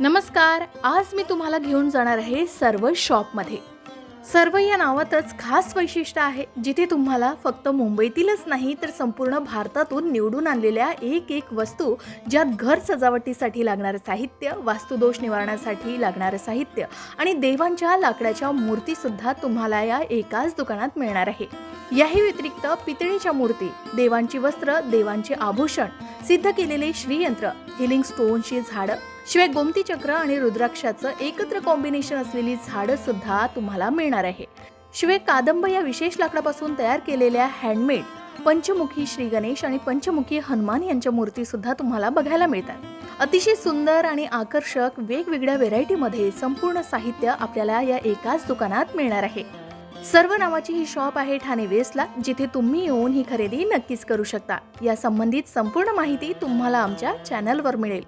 नमस्कार. आज मी तुम्हाला घेऊन जाणार आहे सर्व शॉपमध्ये. सर्व या नावातच खास वैशिष्ट्य आहे, जिथे तुम्हाला फक्त मुंबईतीलच नाही तर संपूर्ण भारतातून निवडून आणलेल्या एक वस्तू, ज्यात घर सजावटीसाठी लागणारे साहित्य, वास्तुदोष निवारणासाठी लागणारे साहित्य आणि देवांच्या लाकडाच्या मूर्ती सुद्धा तुम्हाला या एकाच दुकानात मिळणार आहे. याही व्यतिरिक्त पितळेच्या मूर्ती, देवांची वस्त्र, देवांचे आभूषण, सिद्ध केलेले श्रीयंत्र, हिलिंग स्टोनची झाडं, शिवाय गोमती चक्र आणि रुद्राक्षाचं एकत्र कॉम्बिनेशन असलेली झाडं सुद्धा तुम्हाला मिळणार आहे. शिवाय कादंब या विशेष लाकडापासून तयार केलेल्या हँडमेड पंचमुखी श्री गणेश आणि पंचमुखी हनुमान यांच्या मूर्ती सुद्धा तुम्हाला बघायला मिळतात. अतिशय सुंदर आणि आकर्षक वेगवेगळ्या व्हेरायटीमध्ये संपूर्ण साहित्य आपल्याला या एकाच दुकानात मिळणार आहे. सर्व नावाची ही शॉप आहे ठाणे वेस्टला, जिथे तुम्ही येऊन ही खरेदी नक्कीच करू शकता. या संबंधित संपूर्ण माहिती तुम्हाला आमच्या चॅनलवर मिळेल.